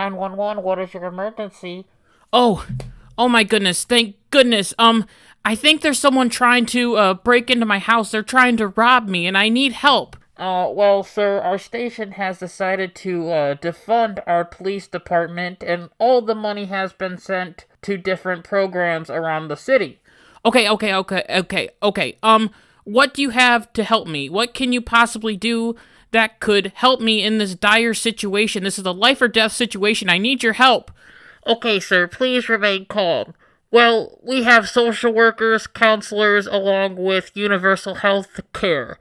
911, what is your emergency? Oh, oh my goodness, thank goodness. I think there's someone trying to, break into my house. They're trying to rob me, and I need help. Well, sir, our station has decided to, defund our police department, and all the money has been sent to different programs around the city. Okay. What do you have to help me? What can you possibly do that could help me in this dire situation? This is a life or death situation. I need your help. Okay, sir, please remain calm. Well, we have social workers, counselors, along with universal health care.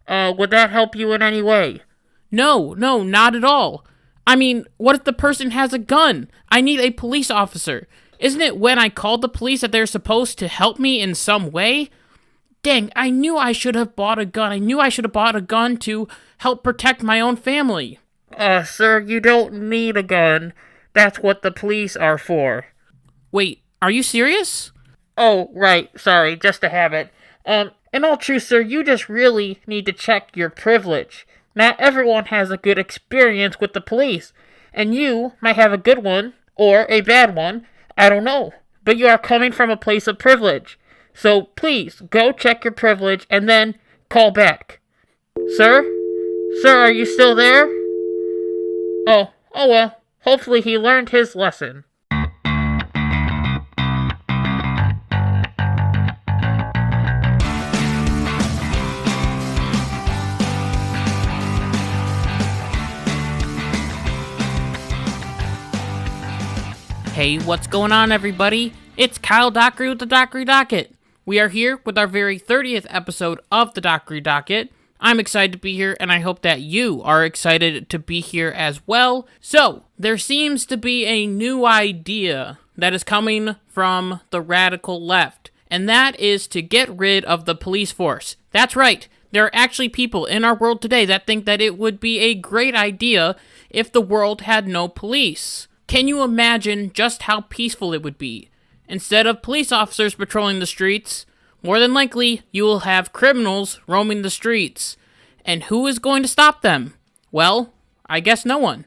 Would that help you in any way? No, not at all. I mean, what if the person has a gun? I need a police officer. Isn't it when I called the police that they're supposed to help me in some way? Dang, I knew I should have bought a gun. I knew I should have bought a gun to help protect my own family. Sir, you don't need a gun. That's what the police are for. Wait, are you serious? Oh, right, sorry, just a habit. In all truth, sir, you just really need to check your privilege. Not everyone has a good experience with the police, and you might have a good one, or a bad one, I don't know. But you are coming from a place of privilege. So please, go check your privilege and then call back. Sir? Sir, are you still there? Oh well. Hopefully he learned his lesson. Hey, what's going on, everybody? It's Kyle Dockery with the Dockery Docket. We are here with our very 30th episode of the Dockery Docket. I'm excited to be here, and I hope that you are excited to be here as well. So, there seems to be a new idea that is coming from the radical left, and that is to get rid of the police force. That's right. There are actually people in our world today that think that it would be a great idea if the world had no police. Can you imagine just how peaceful it would be? Instead of police officers patrolling the streets, more than likely you will have criminals roaming the streets. And who is going to stop them? Well, I guess no one.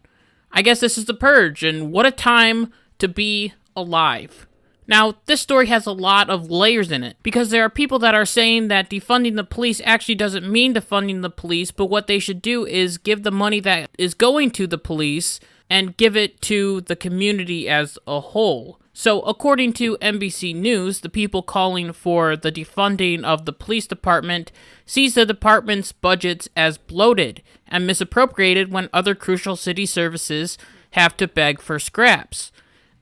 I guess this is the purge, and what a time to be alive. Now, this story has a lot of layers in it, because there are people that are saying that defunding the police actually doesn't mean defunding the police, but what they should do is give the money that is going to the police and give it to the community as a whole. So, according to NBC News, the people calling for the defunding of the police department sees the department's budgets as bloated and misappropriated when other crucial city services have to beg for scraps.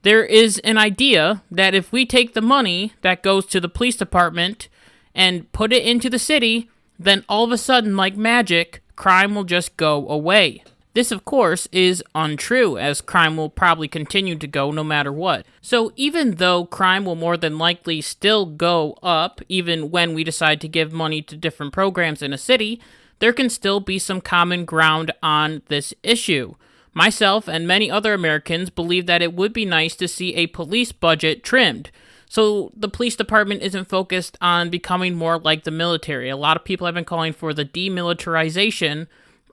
There is an idea that if we take the money that goes to the police department and put it into the city, then all of a sudden, like magic, crime will just go away. This, of course, is untrue, as crime will probably continue to go no matter what. So even though crime will more than likely still go up, even when we decide to give money to different programs in a city, there can still be some common ground on this issue. Myself and many other Americans believe that it would be nice to see a police budget trimmed, so the police department isn't focused on becoming more like the military. A lot of people have been calling for the demilitarization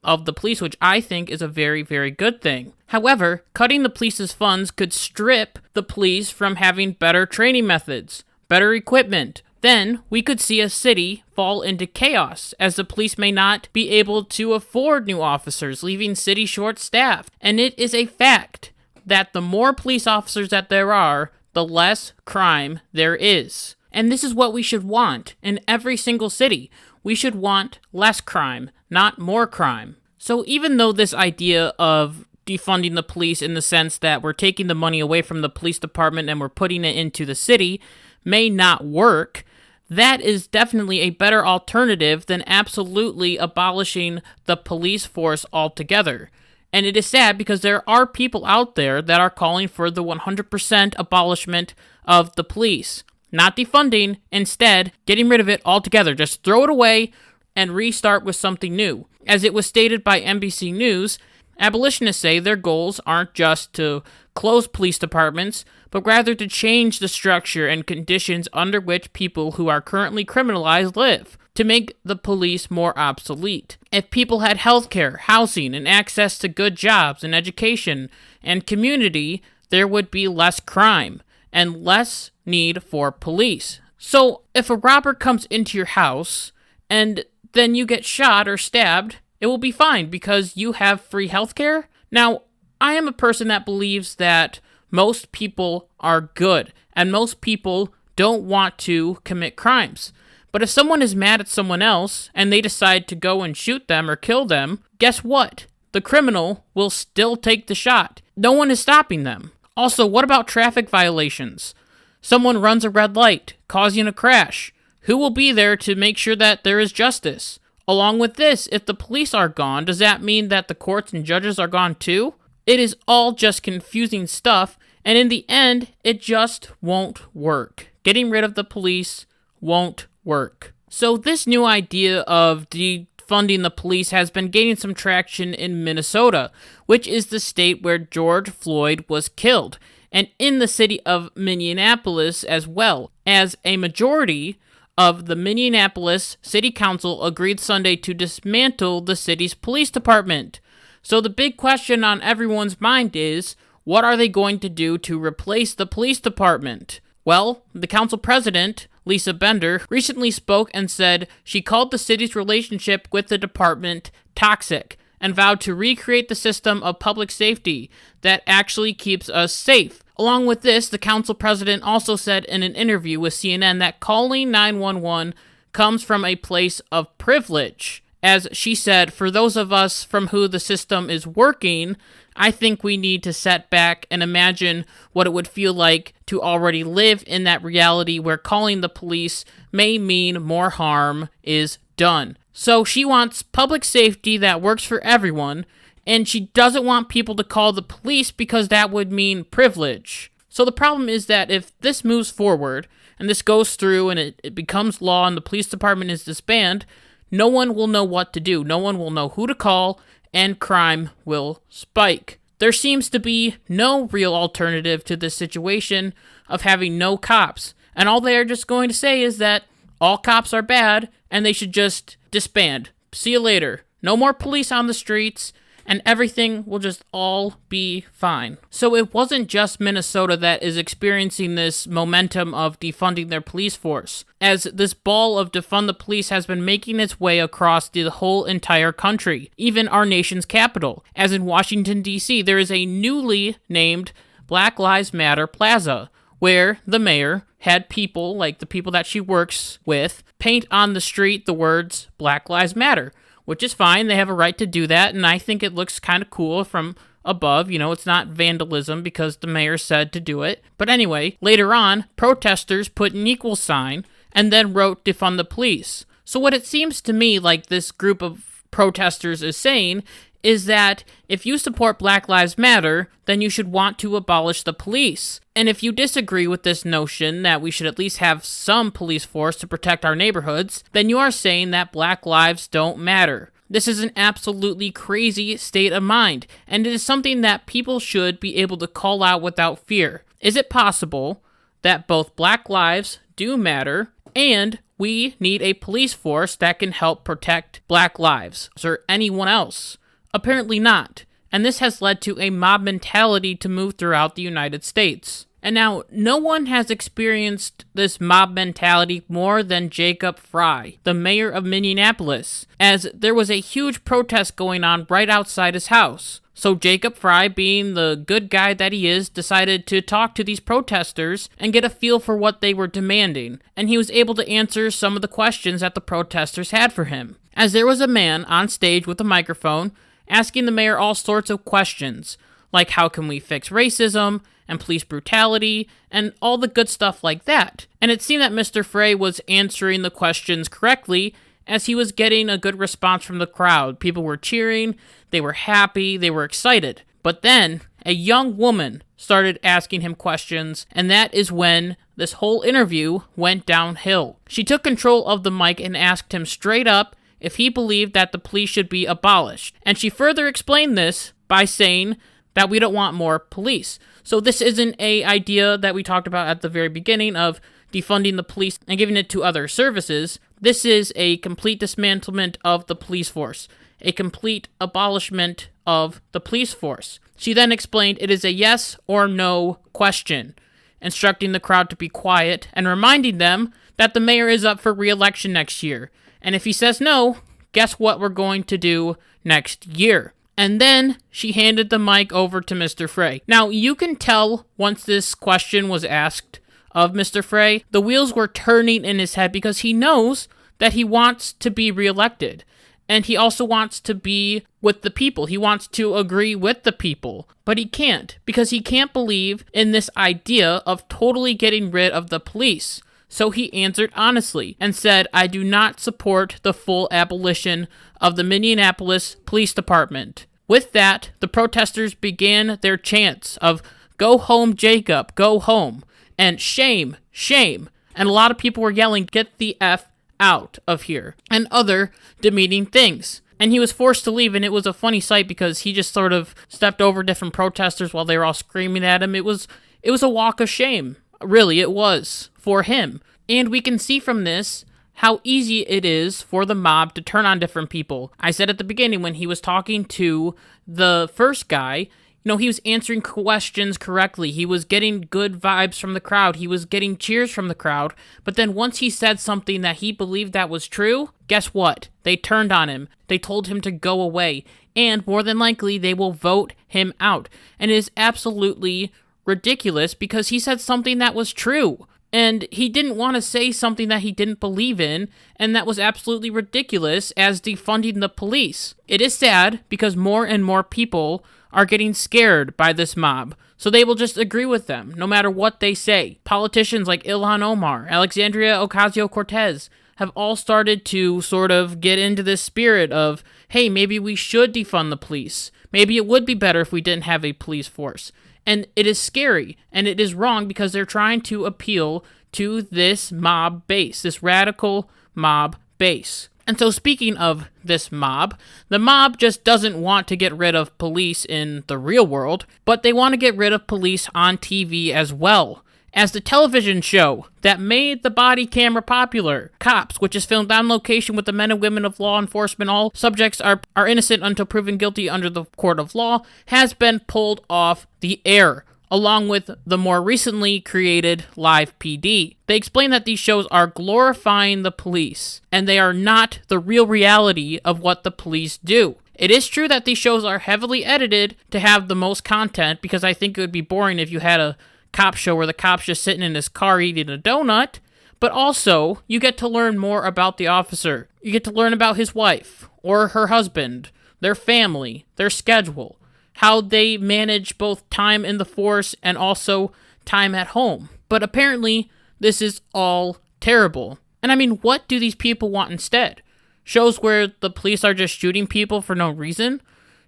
of the police, which I think is a very, very good thing. However, cutting the police's funds could strip the police from having better training methods, better equipment. Then we could see a city fall into chaos, as the police may not be able to afford new officers, leaving city short-staffed. And it is a fact that the more police officers that there are, the less crime there is. And this is what we should want in every single city. We should want less crime, not more crime. So even though this idea of defunding the police in the sense that we're taking the money away from the police department and we're putting it into the city may not work, that is definitely a better alternative than absolutely abolishing the police force altogether. And it is sad because there are people out there that are calling for the 100% abolishment of the police. Not defunding, instead, getting rid of it altogether. Just throw it away and restart with something new. As it was stated by NBC News, abolitionists say their goals aren't just to close police departments, but rather to change the structure and conditions under which people who are currently criminalized live, to make the police more obsolete. If people had healthcare, housing, and access to good jobs and education, and community, there would be less crime and less need for police. So if a robber comes into your house and then you get shot or stabbed, it will be fine because you have free healthcare. Now, I am a person that believes that most people are good and most people don't want to commit crimes. But if someone is mad at someone else and they decide to go and shoot them or kill them, guess what? The criminal will still take the shot. No one is stopping them. Also, what about traffic violations? Someone runs a red light, causing a crash. Who will be there to make sure that there is justice? Along with this, if the police are gone, does that mean that the courts and judges are gone too? It is all just confusing stuff, and in the end, it just won't work. Getting rid of the police won't work. So this new idea of defunding the police has been gaining some traction in Minnesota, which is the state where George Floyd was killed, and in the city of Minneapolis as well, as a majority of the Minneapolis City Council agreed Sunday to dismantle the city's police department. So the big question on everyone's mind is, what are they going to do to replace the police department? Well, the council president, Lisa Bender, recently spoke and said she called the city's relationship with the department toxic and vowed to recreate the system of public safety that actually keeps us safe. Along with this, the council president also said in an interview with CNN that calling 911 comes from a place of privilege. As she said, for those of us from who the system is working, I think we need to set back and imagine what it would feel like to already live in that reality where calling the police may mean more harm is done. So she wants public safety that works for everyone, and she doesn't want people to call the police because that would mean privilege. So the problem is that if this moves forward, and this goes through and it becomes law and the police department is disbanded, no one will know what to do. No one will know who to call, and crime will spike. There seems to be no real alternative to this situation of having no cops. And all they are just going to say is that all cops are bad and they should just disband. See you later. No more police on the streets, and everything will just all be fine. So it wasn't just Minnesota that is experiencing this momentum of defunding their police force, as this ball of defund the police has been making its way across the whole entire country, even our nation's capital. As in Washington, D.C., there is a newly named Black Lives Matter Plaza, where the mayor had people, like the people that she works with, paint on the street the words Black Lives Matter, which is fine. They have a right to do that, and I think it looks kind of cool from above. You know, it's not vandalism because the mayor said to do it. But anyway, later on, protesters put an equal sign and then wrote defund the police. So what it seems to me like this group of protesters is saying is that if you support Black Lives Matter, then you should want to abolish the police. And if you disagree with this notion that we should at least have some police force to protect our neighborhoods, then you are saying that Black lives don't matter. This is an absolutely crazy state of mind, and it is something that people should be able to call out without fear. Is it possible that both Black lives do matter and we need a police force that can help protect Black lives or anyone else? Apparently not, and this has led to a mob mentality to move throughout the United States. And now, no one has experienced this mob mentality more than Jacob Frey, the mayor of Minneapolis, as there was a huge protest going on right outside his house. So Jacob Frey, being the good guy that he is, decided to talk to these protesters and get a feel for what they were demanding, and he was able to answer some of the questions that the protesters had for him. As there was a man on stage with a microphone asking the mayor all sorts of questions, like how can we fix racism and police brutality and all the good stuff like that. And it seemed that Mr. Frey was answering the questions correctly as he was getting a good response from the crowd. People were cheering, they were happy, they were excited. But then a young woman started asking him questions, and that is when this whole interview went downhill. She took control of the mic and asked him straight up if he believed that the police should be abolished. And she further explained this by saying that we don't want more police. So this isn't an idea that we talked about at the very beginning of defunding the police and giving it to other services. This is a complete dismantlement of the police force, a complete abolishment of the police force. She then explained it is a yes or no question, instructing the crowd to be quiet and reminding them that the mayor is up for re-election next year. And if he says no, guess what we're going to do next year? And then she handed the mic over to Mr. Frey. Now, you can tell once this question was asked of Mr. Frey, the wheels were turning in his head because he knows that he wants to be reelected. And he also wants to be with the people. He wants to agree with the people. But he can't, because he can't believe in this idea of totally getting rid of the police. So he answered honestly and said, I do not support the full abolition of the Minneapolis Police Department. With that, the protesters began their chants of, go home, Jacob, go home, and shame, shame. And a lot of people were yelling, get the F out of here, and other demeaning things. And he was forced to leave, and it was a funny sight because he just sort of stepped over different protesters while they were all screaming at him. It was a walk of shame. Really, it was, for him. And we can see from this how easy it is for the mob to turn on different people. I said at the beginning when he was talking to the first guy, he was answering questions correctly. He was getting good vibes from the crowd. He was getting cheers from the crowd. But then once he said something that he believed that was true, guess what? They turned on him. They told him to go away. And more than likely, they will vote him out. And it is absolutely ridiculous because he said something that was true. And he didn't want to say something that he didn't believe in, and that was absolutely ridiculous as defunding the police. It is sad because more and more people are getting scared by this mob, so they will just agree with them, no matter what they say. Politicians like Ilhan Omar, Alexandria Ocasio-Cortez have all started to sort of get into this spirit of, hey, maybe we should defund the police. Maybe it would be better if we didn't have a police force. And it is scary, and it is wrong because they're trying to appeal to this mob base, this radical mob base. And so speaking of this mob, the mob just doesn't want to get rid of police in the real world, but they want to get rid of police on TV as well. As the television show that made the body camera popular, Cops, which is filmed on location with the men and women of law enforcement, all subjects are innocent until proven guilty under the court of law, has been pulled off the air, along with the more recently created Live PD. They explain that these shows are glorifying the police, and they are not the real reality of what the police do. It is true that these shows are heavily edited to have the most content, because I think it would be boring if you had a cop show where the cop's just sitting in his car eating a donut, but also you get to learn more about the officer. You get to learn about his wife or her husband, their family, their schedule, how they manage both time in the force and also time at home. But apparently this is all terrible. And I mean, what do these people want instead? Shows where the police are just shooting people for no reason?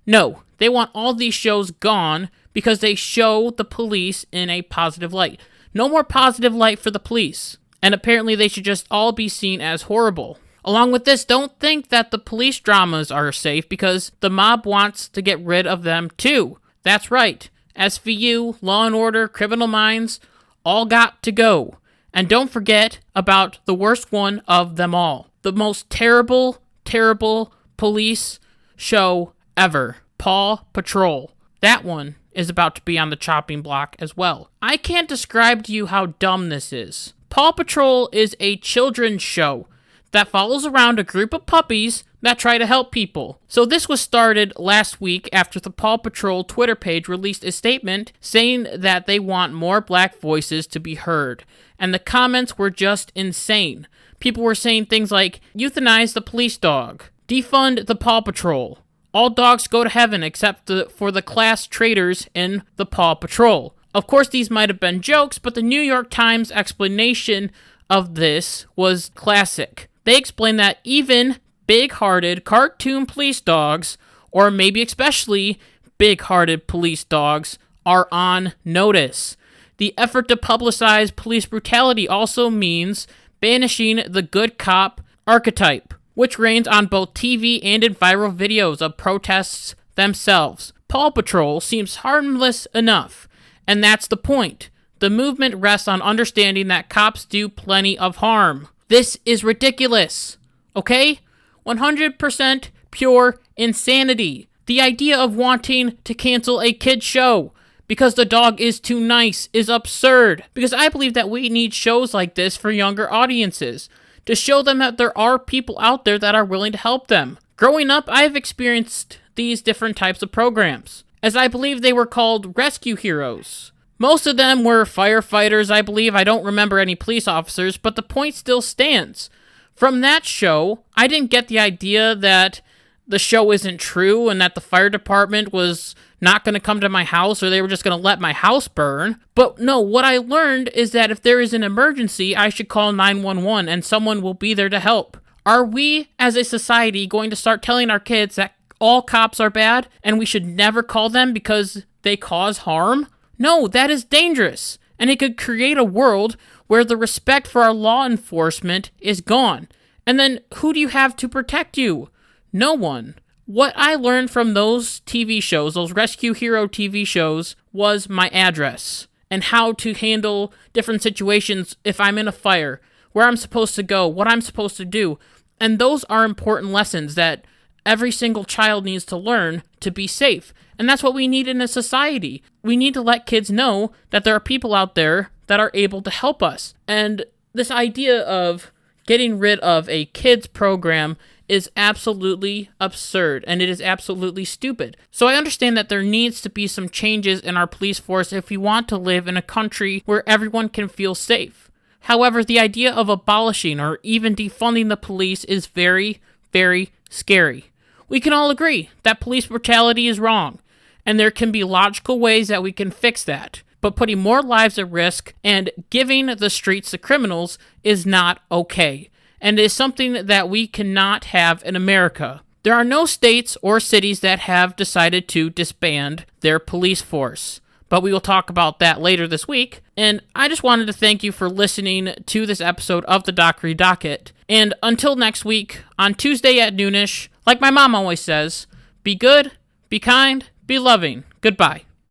No, they want all these shows gone because they show the police in a positive light. No more positive light for the police. And apparently they should just all be seen as horrible. Along with this, don't think that the police dramas are safe because the mob wants to get rid of them too. That's right. SVU, Law and Order, Criminal Minds, all got to go. And don't forget about the worst one of them all. The most terrible, terrible police show ever. Paw Patrol. That one is about to be on the chopping block as well. I can't describe to you how dumb this is. Paw Patrol is a children's show that follows around a group of puppies that try to help people. So this was started last week after the Paw Patrol Twitter page released a statement saying that they want more black voices to be heard. And the comments were just insane. People were saying things like, euthanize the police dog, defund the Paw Patrol, all dogs go to heaven except for the class traitors in the Paw Patrol. Of course, these might have been jokes, but the New York Times explanation of this was classic. They explained that even big-hearted cartoon police dogs, or maybe especially big-hearted police dogs, are on notice. The effort to publicize police brutality also means banishing the good cop archetype, which reigns on both TV and in viral videos of protests themselves. Paw Patrol seems harmless enough, and that's the point. The movement rests on understanding that cops do plenty of harm. This is ridiculous, okay? 100% pure insanity. The idea of wanting to cancel a kid's show because the dog is too nice is absurd. Because I believe that we need shows like this for younger audiences, to show them that there are people out there that are willing to help them. Growing up, I've experienced these different types of programs, as I believe they were called rescue heroes. Most of them were firefighters, I believe. I don't remember any police officers, but the point still stands. From that show, I didn't get the idea that the show isn't true and that the fire department was not going to come to my house or they were just going to let my house burn. But no, what I learned is that if there is an emergency, I should call 911 and someone will be there to help. Are we, as a society, going to start telling our kids that all cops are bad and we should never call them because they cause harm? No, that is dangerous. And it could create a world where the respect for our law enforcement is gone. And then who do you have to protect you? No one. What I learned from those TV shows, those rescue hero TV shows, was my address and how to handle different situations if I'm in a fire, where I'm supposed to go, what I'm supposed to do. And those are important lessons that every single child needs to learn to be safe. And that's what we need in a society. We need to let kids know that there are people out there that are able to help us. And this idea of getting rid of a kids program is absolutely absurd, and it is absolutely stupid. So I understand that there needs to be some changes in our police force if we want to live in a country where everyone can feel safe. However, the idea of abolishing or even defunding the police is very, very scary. We can all agree that police brutality is wrong, and there can be logical ways that we can fix that. But putting more lives at risk and giving the streets to criminals is not okay, and is something that we cannot have in America. There are no states or cities that have decided to disband their police force, but we will talk about that later this week. And I just wanted to thank you for listening to this episode of the Dockery Docket. And until next week, on Tuesday at noonish, like my mom always says, be good, be kind, be loving. Goodbye.